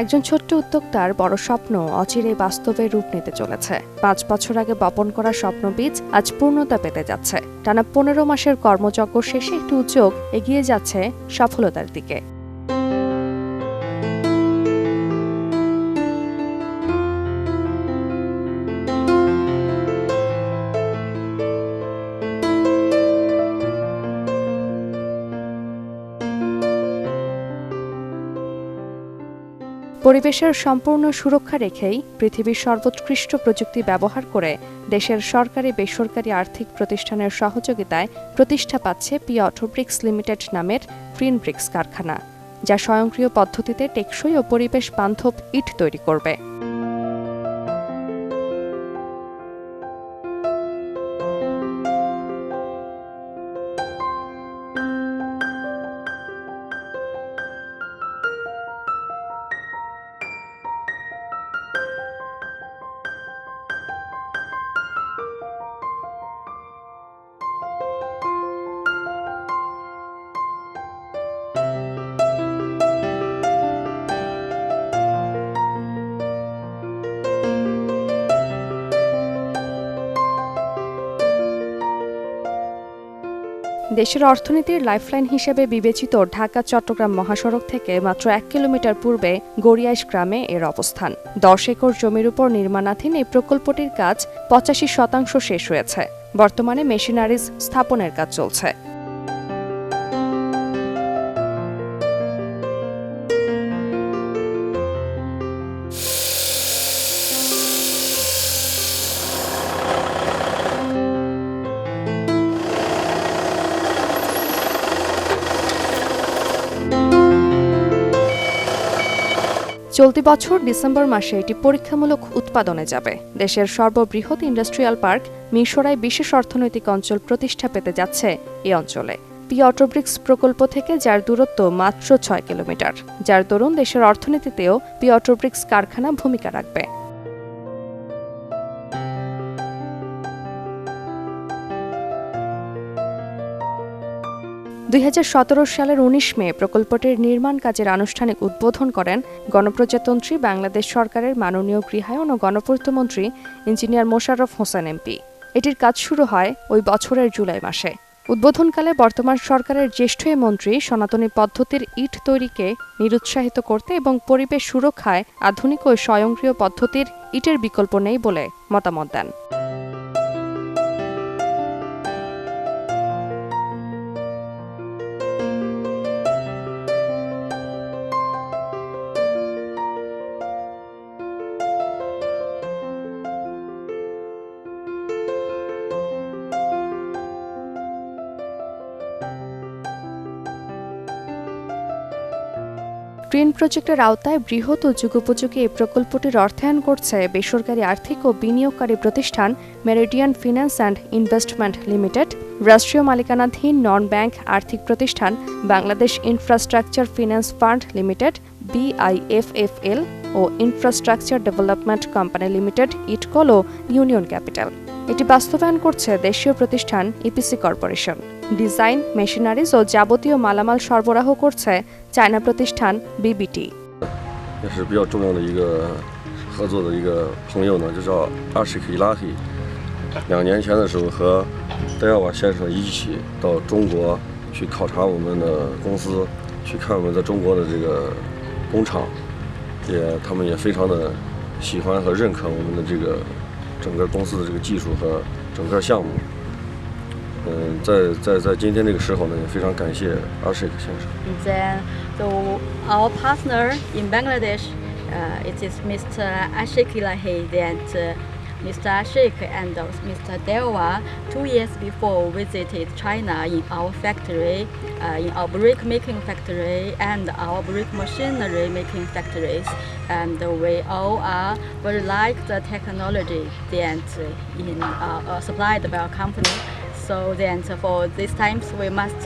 একজন ছোট্ট উদ্যোক্তার বড় স্বপ্ন অচিরেই বাস্তবে রূপ নিতে চলেছে। ৫ বছর আগে বপন করা স্বপ্নবীজ আজ পূর্ণতা পেতে যাচ্ছে। টানা ১৫ মাসের কর্মযজ্ঞ শেষে একটি উদ্যোগ এগিয়ে যাচ্ছে সফলতার দিকে। পরিবেশের সম্পূর্ণ সুরক্ষা রেখেই পৃথিবীর সর্বোৎকৃষ্ট প্রযুক্তি ব্যবহার করে দেশের সরকারি বেসরকারি আর্থিক প্রতিষ্ঠানের সহযোগিতায় প্রতিষ্ঠা পাচ্ছে পি অটোব্রিক্স লিমিটেড নামের গ্রিন ব্রিক্স কারখানা, যা স্বয়ংক্রিয় পদ্ধতিতে টেকসই ও পরিবেশ বান্ধব ইট তৈরি করবে। দেশের অর্থনীতির লাইফলাইন হিসেবে বিবেচিত ঢাকা-চট্টগ্রাম মহাসড়ক থেকে মাত্র ১ কিলোমিটার পূর্বে গড়িয়াইশ গ্রামে এর অবস্থান। ১০ একর জমির উপর নির্মাণাধীন এই প্রকল্পটির কাজ ৮৫% শেষ হয়েছে। বর্তমানে মেশিনারিজ স্থাপনের কাজ চলছে। চলতি বছর ডিসেম্বর মাসে এটি পরীক্ষামূলক উৎপাদনে যাবে। দেশের সর্ববৃহৎ ইন্ডাস্ট্রিয়াল পার্ক মিরসরাই বিশেষ অর্থনৈতিক অঞ্চল প্রতিষ্ঠা পেতে যাচ্ছে এই অঞ্চলে। পি অটোব্রিক্স প্রকল্প থেকে যার দূরত্ব মাত্র ৬ কিলোমিটার, যার দরুন দেশের অর্থনীতিতেও পি অটোব্রিক্স কারখানা ভূমিকা রাখবে। সালের ১৯ মে প্রকল্পটির নির্মাণ কাজের আনুষ্ঠানিক উদ্বোধন করেন গণপ্রজাতন্ত্রী বাংলাদেশ সরকারের মাননীয় গৃহায়ন ও গণপূর্তমন্ত্রী ইঞ্জিনিয়ার মোশাররফ হোসেন এমপি। এটির কাজ শুরু হয় ওই বছরের জুলাই মাসে। উদ্বোধনকালে বর্তমান সরকারের জ্যেষ্ঠ মন্ত্রী সনাতনী পদ্ধতির ইট তৈরিকে নিরুৎসাহিত করতে এবং পরিবেশ সুরক্ষায় আধুনিক ও স্বয়ংক্রিয় পদ্ধতির ইটের বিকল্প নেই বলে মতামত দেন। গ্রিন প্রজেক্টের আওতায় বৃহৎ ও যুগোপযোগী এই প্রকল্পটির অর্থায়ন করছে বেসরকারি আর্থিক ও বিনিয়োগকারী প্রতিষ্ঠান Meridian finance and investment limited, রাষ্ট্রীয় মালিকানাধীন নন ব্যাংক আর্থিক প্রতিষ্ঠান Bangladesh infrastructure finance fund limited BIFFL ও ইনফ্রাস্ট্রাকচার ডেভেলপমেন্ট কোম্পানি লিমিটেড ইটকল ও ইউনিয়ন ক্যাপিটাল। এটি বাস্তবায়ন করছে দেশীয় প্রতিষ্ঠান ইপিসি কর্পোরেশন। ডিজাইন, মেশিনারিজ ও যাবতীয় মালামাল সরবরাহ করছে চায়না প্রতিষ্ঠান BBT।也是比较重要的一个合作的一个朋友呢，就叫Ashik Elahi。2年前的时候和戴耀瓦先生一起到中国去考察我们的公司，去看我们在中国的这个工厂，他们也非常的喜欢和认可我们的这个整个公司的这个技术和整个项目。在今天这个时候呢，也非常感谢Ashik先生。So our partner in Bangladesh, it is Mr. Ashik Elahi and Mr. Ashik and Mr. Dewa 2 years before visited China in our factory, in our brick making factory and our brick machinery making factories, and we all are very like the technology that supplied by our company. So then for these times we must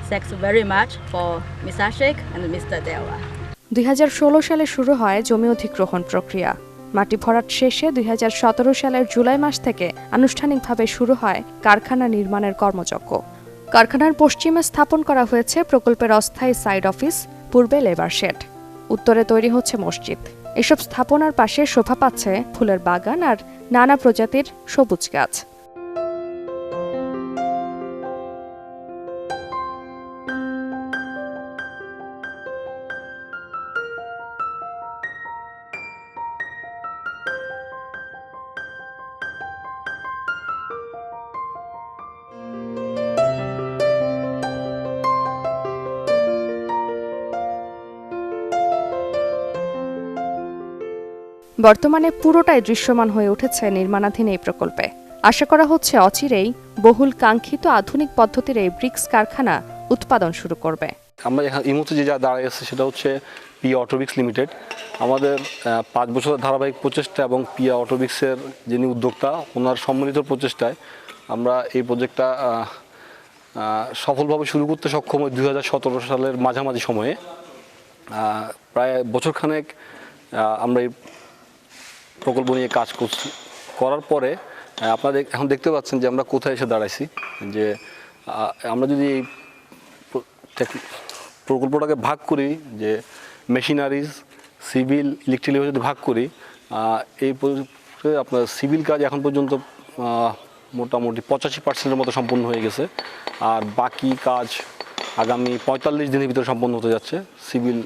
thank very much for Mr. Ashik and Mr. Dewa. 2016 সালে শুরু হয় জমি অধিগ্রহণ প্রক্রিয়া। মাটি ভরাট শেষে 2017 সালের জুলাই মাস থেকে আনুষ্ঠানিকভাবে শুরু হয় কারখানা নির্মাণের কর্মযজ্ঞ। কারখানার পশ্চিমে স্থাপন করা হয়েছে প্রকল্পের অস্থায়ী সাইড অফিস, পূর্বে লেবার শেড। উত্তরে তৈরি হচ্ছে মসজিদ। এসব স্থাপনার পাশে শোভা পাচ্ছে ফুলের বাগান আর নানা প্রজাতির সবুজ গাছ। বর্তমানে পুরোটাই দৃশ্যমান হয়ে উঠেছে নির্মাণাধীন এই প্রকল্পে। আশা করা হচ্ছে অচিরেই বহুল কাঙ্ক্ষিত আধুনিক পদ্ধতির এই ব্রিক্স কারখানা উৎপাদন শুরু করবে। আমরা এই মুহূর্তে যে যা দাঁড়িয়ে আছে সেটা হচ্ছে পিয়া অটোব্রিক্স লিমিটেড। আমাদের 5 বছরের ধারাবাহিক প্রচেষ্টা এবং পিয়া অটোব্রিক্সের যিনি উদ্যোক্তা ওনার সম্মিলিত প্রচেষ্টায় আমরা এই প্রজেক্টটা সফলভাবে শুরু করতে সক্ষম হই 2017 সালের মাঝামাঝি সময়ে। প্রায় বছরখানেক আমরা এই প্রকল্প নিয়ে কাজ করছি। করার পরে আপনারা এখন দেখতে পাচ্ছেন যে আমরা কোথায় এসে দাঁড়াইছি। যে আমরা যদি এই প্রকল্পটাকে ভাগ করি, যে মেশিনারিজ, সিভিল, ইলেকট্রিক্যাল যদি ভাগ করি, এই আপনার সিভিল কাজ এখন পর্যন্ত মোটামুটি 85% মতো সম্পূর্ণ হয়ে গেছে। আর বাকি কাজ আগামী 45 দিনের ভিতরে সম্পন্ন হতে যাচ্ছে সিভিল।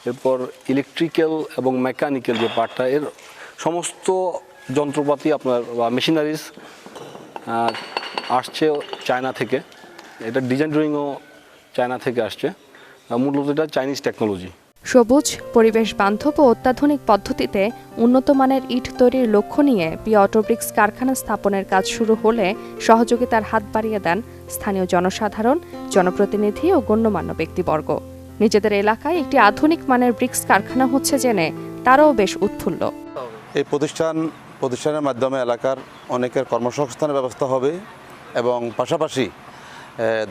এরপর ইলেকট্রিক্যাল এবং মেকানিক্যাল যে পার্টটা, এর সমস্ত যন্ত্রপাতি আপনার বা মেশিনারিজ আসছে চায়না থেকে। এটা ডিজাইন ড্রয়িংও চায়না থেকে আসছে। মূলত এটা চাইনিজ টেকনোলজি। সবুজ, পরিবেশ বান্ধব ও অত্যাধুনিক পদ্ধতিতে উন্নত মানের ইট তৈরির লক্ষ্য নিয়ে পিয়া অটোব্রিক্স কারখানা স্থাপনের কাজ শুরু হলে সহযোগিতার হাত বাড়িয়ে দেন স্থানীয় জনসাধারণ, জনপ্রতিনিধি ও গণ্যমান্য ব্যক্তিবর্গ। নিজেদের এলাকায় একটি আধুনিক মানের ব্রিক্স কারখানা হচ্ছে জেনে তারাও বেশ উৎফুল্ল। এই প্রতিষ্ঠানের মাধ্যমে এলাকার অনেকের কর্মসংস্থানের ব্যবস্থা হবে এবং পাশাপাশি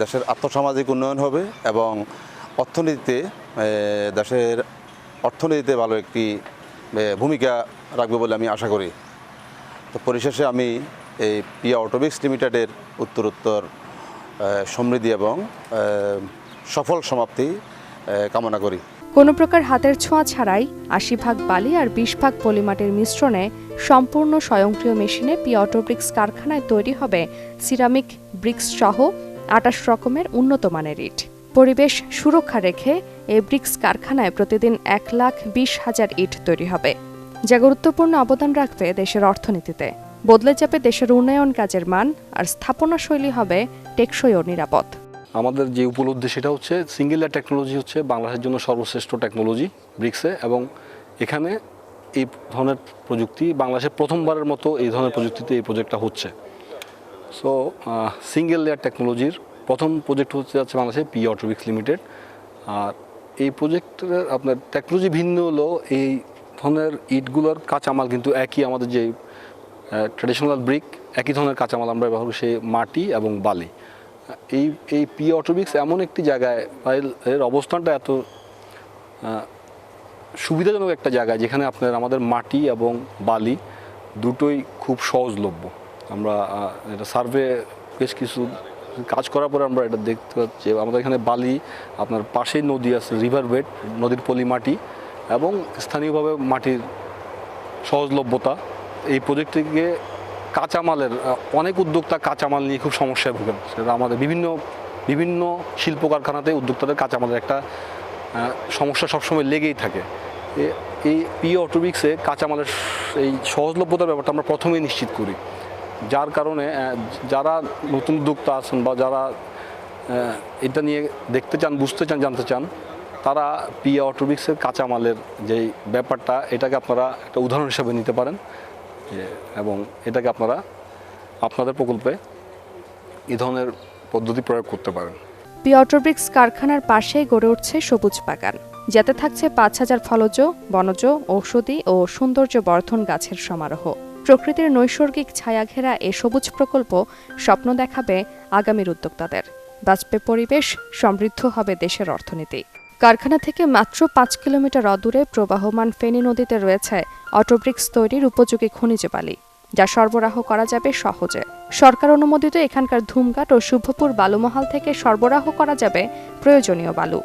দেশের আর্থসামাজিক উন্নয়ন হবে এবং দেশের অর্থনীতিতে ভালো একটি ভূমিকা রাখবে বলে আমি আশা করি। তো পরিশেষে আমি এই পিয়া অটোব্রিক্স লিমিটেডের উত্তরোত্তর সমৃদ্ধি এবং সফল সমাপ্তি কামনা করি। কোনো প্রকার হাতের ছোঁয়া ছাড়াই 80% বালি আর 20% পলিমাটির মিশ্রণে সম্পূর্ণ স্বয়ংক্রিয় মেশিনে পিয়া অটোব্রিক্স কারখানায় তৈরি হবে সিরামিক ব্রিক্স সহ 28 রকমের উন্নত মানের ইট। পরিবেশ সুরক্ষা রেখে এই ব্রিক্স কারখানায় প্রতিদিন 1,20,000 ইট তৈরি হবে, যা গুরুত্বপূর্ণ অবদান রাখবে দেশের অর্থনীতিতে। বদলে যাবে দেশের উন্নয়ন কাজের মান, আর স্থাপনা শৈলী হবে টেকসই ও নিরাপদ। আমাদের যে উপলব্ধি সেটা হচ্ছে সিঙ্গেল লেয়ার টেকনোলজি হচ্ছে বাংলাদেশের জন্য সর্বশ্রেষ্ঠ টেকনোলজি ব্রিক্সে, এবং এখানে এই ধরনের প্রযুক্তি বাংলাদেশের প্রথমবারের মতো এই ধরনের প্রযুক্তিতে এই প্রজেক্টটা হচ্ছে। সো সিঙ্গেল লেয়ার টেকনোলজির প্রথম প্রজেক্ট হচ্ছে যাচ্ছে বাংলাদেশে পিয়া অটোব্রিক্স লিমিটেড। আর এই প্রজেক্টের আপনার টেকনোলজি ভিন্ন হলো এই ধরনের ইটগুলোর কাঁচামাল কিন্তু একই, আমাদের যে ট্র্যাডিশনাল ব্রিক একই ধরনের কাঁচামাল আমরা ব্যবহার করি, সেই মাটি এবং বালি। এই পিয়া অটোব্রিক্স এমন একটি জায়গায়, এর অবস্থানটা এত সুবিধাজনক একটা জায়গায় যেখানে আপনার আমাদের মাটি এবং বালি দুটোই খুব সহজলভ্য। আমরা এটা সার্ভে বেশ কিছু কাজ করার পরে আমরা এটা দেখতে পাচ্ছি আমাদের এখানে বালি, আপনার পাশেই নদী আছে, রিভার বেড, নদীর পলি মাটি এবং স্থানীয়ভাবে মাটির সহজলভ্যতা। এই প্রজেক্ট থেকে কাঁচামালের অনেক উদ্যোক্তা কাঁচামাল নিয়ে খুব সমস্যায় ভোগেন। সেটা আমাদের বিভিন্ন শিল্প কারখানাতে উদ্যোক্তাদের কাঁচামালের একটা সমস্যা সবসময় লেগেই থাকে। এই পিয়া অটোব্রিক্সে কাঁচামালের এই সহজলভ্যতার ব্যাপারটা আমরা প্রথমেই নিশ্চিত করি, যার কারণে যারা নতুন উদ্যোক্তা আছেন বা যারা এটা নিয়ে দেখতে চান, বুঝতে চান, জানতে চান, তারা পিয়া অটোব্রিক্সের কাঁচামালের যেই ব্যাপারটা এটাকে আপনারা একটা উদাহরণ হিসেবে নিতে পারেন এবং এটাকে আপনারা আপনাদের প্রকল্পে এই ধরনের পদ্ধতি প্রয়োগ করতে পারেন। পিয়া অটোব্রিক্স কারখানার পাশেই গড়ে উঠছে সবুজ বাগান, যাতে থাকছে 5,000 ফলজ, বনজ, ঔষধি ও সৌন্দর্য বর্ধন গাছের সমারোহ। প্রকৃতির নৈসর্গিক ছায়াঘেরা এ সবুজ প্রকল্প স্বপ্ন দেখাবে আগামীর উদ্যোক্তাদের। বাঁচবে পরিবেশ, সমৃদ্ধ হবে দেশের অর্থনীতি। কারখানা থেকে মাত্র 5 কিলোমিটার অদূরে প্রবাহমান ফেনী নদীতে রয়েছে অটোব্রিক্স তৈরির উপযোগী খনিজ বালি, যা সরবরাহ করা যাবে সহজে। সরকার অনুমোদিত এখানকার ধুমঘাট ও শুভপুর বালুমহাল থেকে সরবরাহ করা যাবে প্রয়োজনীয় বালু।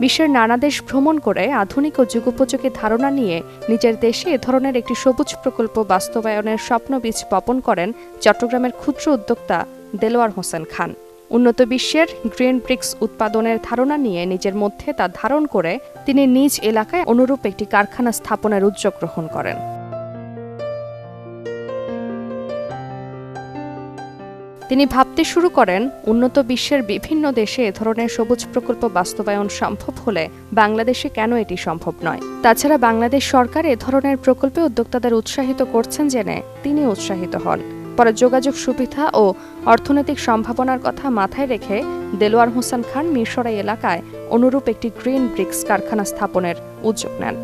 বিশ্বের নানা দেশ ভ্রমণ করে আধুনিক ও যুগোপযোগী ধারণা নিয়ে নিজের দেশে এ ধরনের একটি সবুজ প্রকল্প বাস্তবায়নের স্বপ্ন বীজ বপন করেন চট্টগ্রামের ক্ষুদ্র উদ্যোক্তা দেলোয়ার হোসেন খান। উন্নত বিশ্বের গ্রিন ব্রিক্স উৎপাদনের ধারণা নিয়ে নিজের মধ্যে তা ধারণ করে তিনি নিজ এলাকায় অনুরূপ একটি কারখানা স্থাপনের উদ্যোগ গ্রহণ করেন। তিনি ভাবতে শুরু করেন, উন্নত বিশ্বের বিভিন্ন দেশে এ ধরনের সবুজ প্রকল্প বাস্তবায়ন সম্ভব হলে বাংলাদেশে কেন এটি সম্ভব নয়। তাছাড়া বাংলাদেশ সরকার এ ধরনের প্রকল্পে উদ্যোক্তাদের উৎসাহিত করছেন জেনে তিনি উৎসাহিত হন। পরে যোগাযোগ সুবিধা ও অর্থনৈতিক সম্ভাবনার কথা মাথায় রেখে দেলোয়ার হোসেন খান মিরসরাই এলাকায় অনুরূপ একটি গ্রিন ব্রিক্স কারখানা স্থাপনের উদ্যোগ নেন।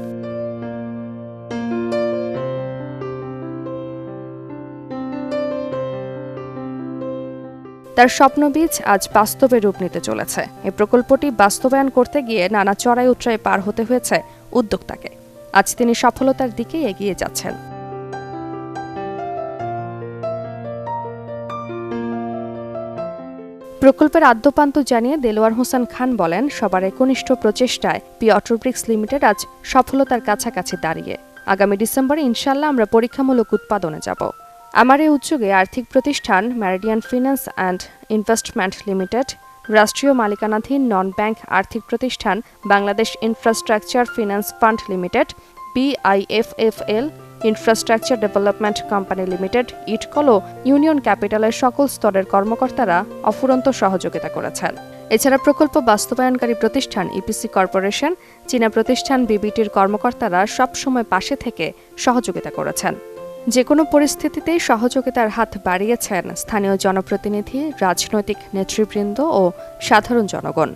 তার স্বপ্নবীজ আজ বাস্তবে রূপ নিতে চলেছে। এই প্রকল্পটি বাস্তবায়ন করতে গিয়ে নানা চড়াই উতরাই পার হতে হয়েছে উদ্যোক্তাকে। আজ তিনি সফলতার দিকে এগিয়ে যাচ্ছেন। প্রকল্পের আদ্যোপান্ত জানিয়ে দেলোয়ার হোসেন খান বলেন, সবার একনিষ্ঠ প্রচেষ্টায় পি অটোব্রিক্স লিমিটেড আজ সফলতার কাছাকাছি দাঁড়িয়ে। আগামী ডিসেম্বরে ইনশাল্লাহ আমরা পরীক্ষামূলক উৎপাদনে যাব। আমার এই উদ্যোগে আর্থিক প্রতিষ্ঠান Meridian finance and investment limited, রাষ্ট্রীয় মালিকানাধীন নন ব্যাংক আর্থিক প্রতিষ্ঠান Bangladesh infrastructure finance fund limited, BIFFL, infrastructure development company limited, ইটকল ও ইউনিয়ন ক্যাপিটালের সকল স্তরের কর্মকর্তারা অফুরন্ত সহযোগিতা করেছেন। এছাড়া প্রকল্প বাস্তবায়নকারী প্রতিষ্ঠান ইপিসি কর্পোরেশন, চীনা প্রতিষ্ঠান বিবিটির কর্মকর্তারা সবসময় পাশে থেকে সহযোগিতা করেছেন। যে কোনো পরিস্থিতিতেই সহযোগিতার হাত বাড়িয়েছেন স্থানীয় জনপ্রতিনিধি, রাজনৈতিক নেতৃবৃন্দ ও সাধারণ জনগণ।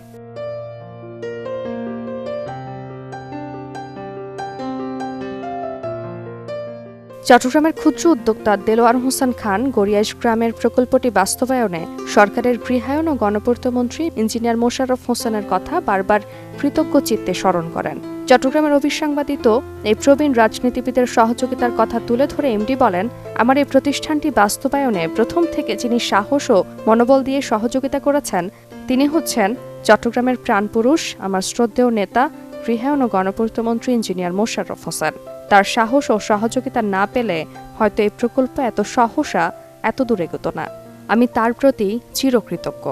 চট্টগ্রামের ক্ষুদ্র উদ্যোক্তা দেলোয়ার হোসেন খান গড়িয়াইশ গ্রামের প্রকল্পটি বাস্তবায়নে সরকারের গৃহায়ন ও গণপূর্তমন্ত্রী ইঞ্জিনিয়ার মোশাররফ হোসেনের কথা বারবার কৃতজ্ঞ চিত্তে স্মরণ করেন। চট্টগ্রামের অবিসংবাদিত এই প্রবীণ রাজনীতিবিদের সহযোগিতার কথা তুলে ধরে এমডি বলেন, আমার এই প্রতিষ্ঠানটি বাস্তবায়নে প্রথম থেকে যিনি সাহস ও মনোবল দিয়ে সহযোগিতা করেছেন তিনি হচ্ছেন চট্টগ্রামের প্রাণপুরুষ, আমার শ্রদ্ধেয় নেতা, গৃহায়ন ও গণপূর্তমন্ত্রী ইঞ্জিনিয়ার মোশাররফ হোসেন। তার সাহস ও সহযোগিতা না পেলে হয়তো এই প্রকল্প এত সহসা এত দূর এগোতো না। আমি তার প্রতি চিরকৃতজ্ঞ।